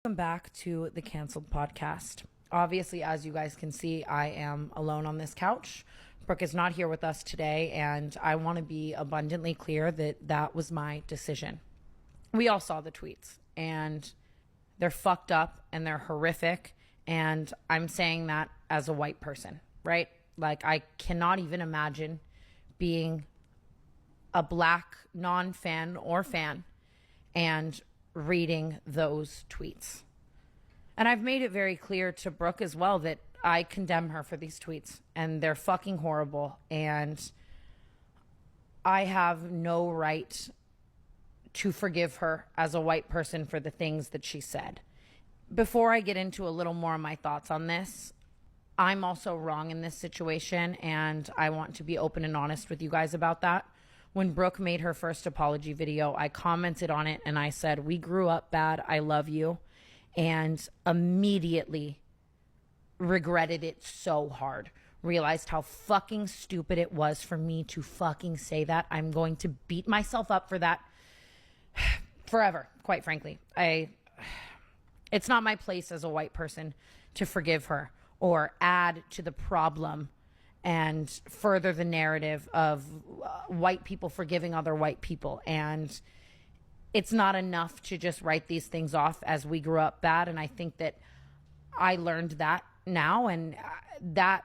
Welcome back to the Canceled Podcast. Obviously, as you guys can see, I am alone on this couch. Brooke is not here with us today, and I want to be abundantly clear that that was my decision. We all saw the tweets, and they're fucked up and they're horrific, and I'm saying that as a white person, right? Like, I cannot even imagine being a black non-fan or fan and reading those tweets. And I've made it very clear to Brooke as well that I condemn her for these tweets, and they're fucking horrible, and I have no right to forgive her as a white person for the things that she said. Before I get into a little more of my thoughts on this, I'm also wrong in this situation, and I want to be open and honest with you guys about that. When Brooke made her first apology video, I commented on it and I said, "We grew up bad. I love you." And immediately regretted it so hard. Realized how fucking stupid it was for me to fucking say that. I'm going to beat myself up for that forever, quite frankly. It's not my place as a white person to forgive her or add to the problem and further the narrative of white people forgiving other white people. And it's not enough to just write these things off as we grew up bad. And I think that I learned that now, and that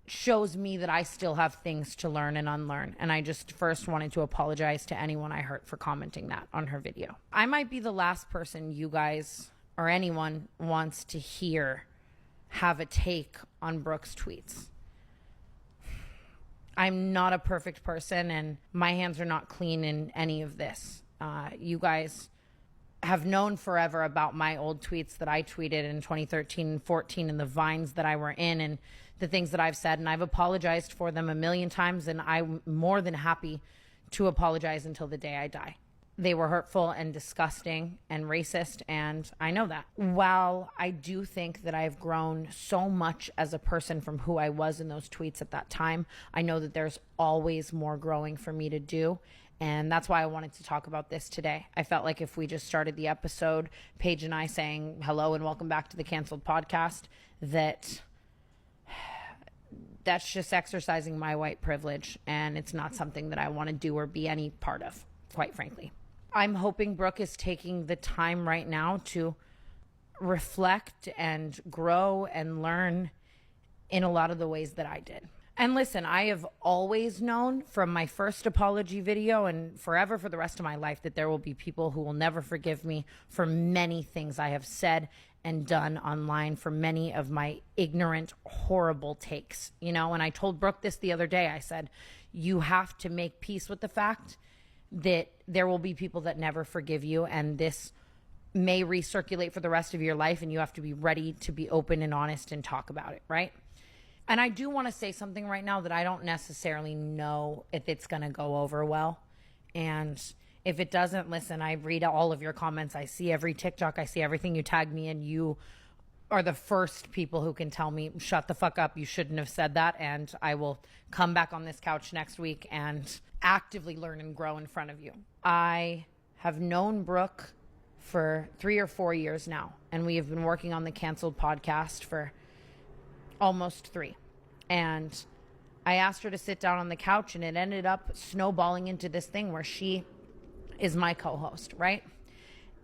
shows me that I still have things to learn and unlearn. And I just first wanted to apologize to anyone I hurt for commenting that on her video. I might be the last person you guys or anyone wants to hear have a take on Brooke's tweets. I'm not a perfect person, and my hands are not clean in any of this. You guys have known forever about my old tweets that I tweeted in 2013 and 14 and the vines that I were in and the things that I've said, and I've apologized for them a million times, and I'm more than happy to apologize until the day I die. They were hurtful and disgusting and racist, and I know that. While I do think that I've grown so much as a person from who I was in those tweets at that time, I know that there's always more growing for me to do, and that's why I wanted to talk about this today. I felt like if we just started the episode, Paige and I saying hello and welcome back to the Canceled Podcast, that's just exercising my white privilege, and it's not something that I want to do or be any part of, quite frankly. I'm hoping Brooke is taking the time right now to reflect and grow and learn in a lot of the ways that I did. And listen, I have always known from my first apology video and forever for the rest of my life that there will be people who will never forgive me for many things I have said and done online, for many of my ignorant, horrible takes. And I told Brooke this the other day. I said, you have to make peace with the fact that there will be people that never forgive you, and this may recirculate for the rest of your life, and you have to be ready to be open and honest and talk about it, right? And I do want to say something right now that I don't necessarily know if it's going to go over well. And if it doesn't, listen, I read all of your comments. I see every TikTok. I see everything you tag me in. You are the first people who can tell me, shut the fuck up, you shouldn't have said that. And I will come back on this couch next week and actively learn and grow in front of you. I have known Brooke for 3 or 4 years now, and we have been working on the Canceled Podcast for almost 3. And I asked her to sit down on the couch, and it ended up snowballing into this thing where she is my co-host, right?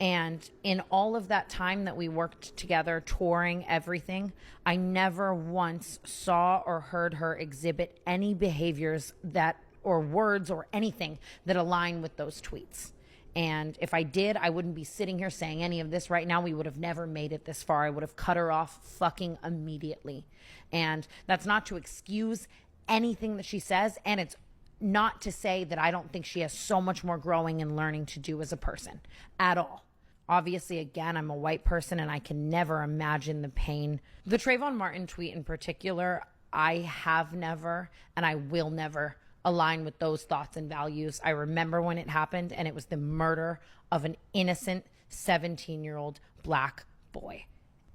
And in all of that time that we worked together, touring, everything, I never once saw or heard her exhibit any behaviors that, or words or anything that align with those tweets. And if I did, I wouldn't be sitting here saying any of this right now. We would have never made it this far. I would have cut her off fucking immediately. And that's not to excuse anything that she says. And it's not to say that I don't think she has so much more growing and learning to do as a person at all. Obviously, again, I'm a white person and I can never imagine the pain. The Trayvon Martin tweet in particular, I have never and I will never align with those thoughts and values. I remember when it happened, and it was the murder of an innocent 17-year-old black boy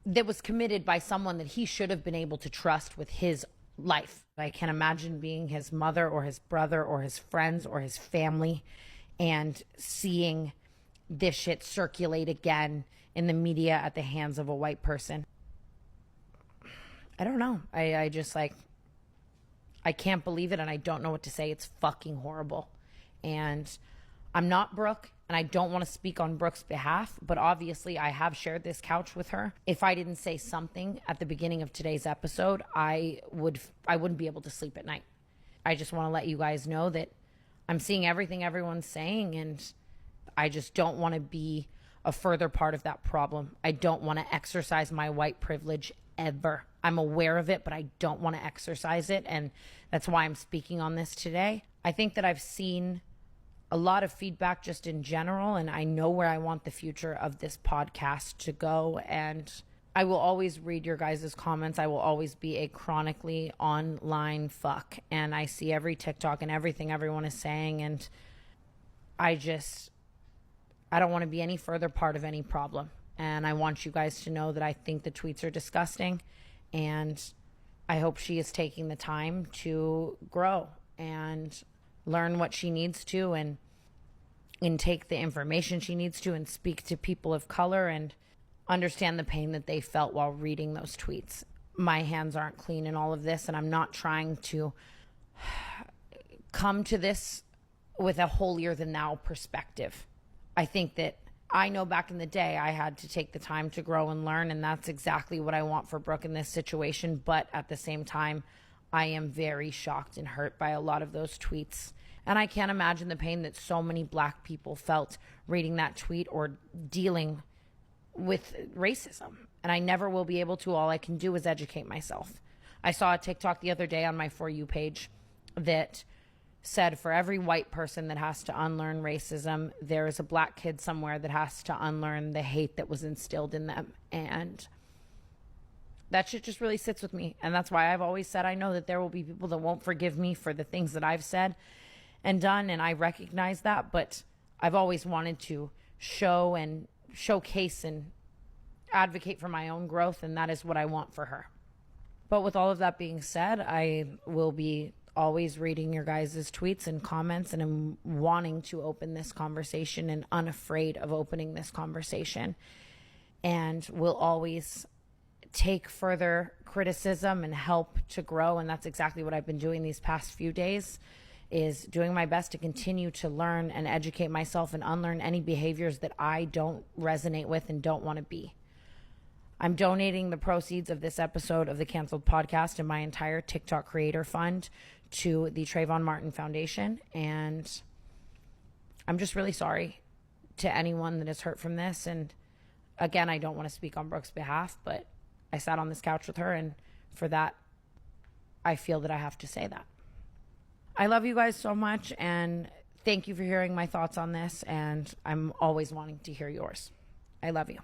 that was committed by someone that he should have been able to trust with his life. I can't imagine being his mother or his brother or his friends or his family and seeing this shit circulate again in the media at the hands of a white person. I don't know. I just like, I can't believe it, and I don't know what to say. It's fucking horrible. And I'm not Brooke, and I don't want to speak on Brooke's behalf, but obviously I have shared this couch with her. If I didn't say something at the beginning of today's episode, I wouldn't be able to sleep at night. I just want to let you guys know that I'm seeing everything everyone's saying, and I just don't want to be a further part of that problem. I don't want to exercise my white privilege ever. I'm aware of it, but I don't want to exercise it, and that's why I'm speaking on this today. I think that I've seen a lot of feedback just in general, and I know where I want the future of this podcast to go, and I will always read your guys' comments. I will always be a chronically online fuck, and I see every TikTok and everything everyone is saying, and I don't want to be any further part of any problem. And I want you guys to know that I think the tweets are disgusting, and I hope she is taking the time to grow and learn what she needs to, and intake the information she needs to, and speak to people of color and understand the pain that they felt while reading those tweets. My hands aren't clean in all of this, and I'm not trying to come to this with a holier than thou perspective. I think that I know back in the day I had to take the time to grow and learn, and that's exactly what I want for Brooke in this situation. But at the same time, I am very shocked and hurt by a lot of those tweets. And I can't imagine the pain that so many Black people felt reading that tweet or dealing with racism. And I never will be able to. All I can do is educate myself. I saw a TikTok the other day on my For You page that said for every white person that has to unlearn racism, there is a Black kid somewhere that has to unlearn the hate that was instilled in them. And that shit just really sits with me. And that's why I've always said I know that there will be people that won't forgive me for the things that I've said and done, and I recognize that, but I've always wanted to show and showcase and advocate for my own growth, and that is what I want for her. But with all of that being said, I will be always reading your guys' tweets and comments, and I'm wanting to open this conversation and unafraid of opening this conversation, and will always take further criticism and help to grow. And that's exactly what I've been doing these past few days, is doing my best to continue to learn and educate myself and unlearn any behaviors that I don't resonate with and don't want to be. I'm donating the proceeds of this episode of the Canceled Podcast and my entire TikTok creator fund to the Trayvon Martin Foundation. And I'm just really sorry to anyone that is hurt from this. And again, I don't want to speak on Brooke's behalf, but I sat on this couch with her, and for that, I feel that I have to say that. I love you guys so much, and thank you for hearing my thoughts on this, and I'm always wanting to hear yours. I love you.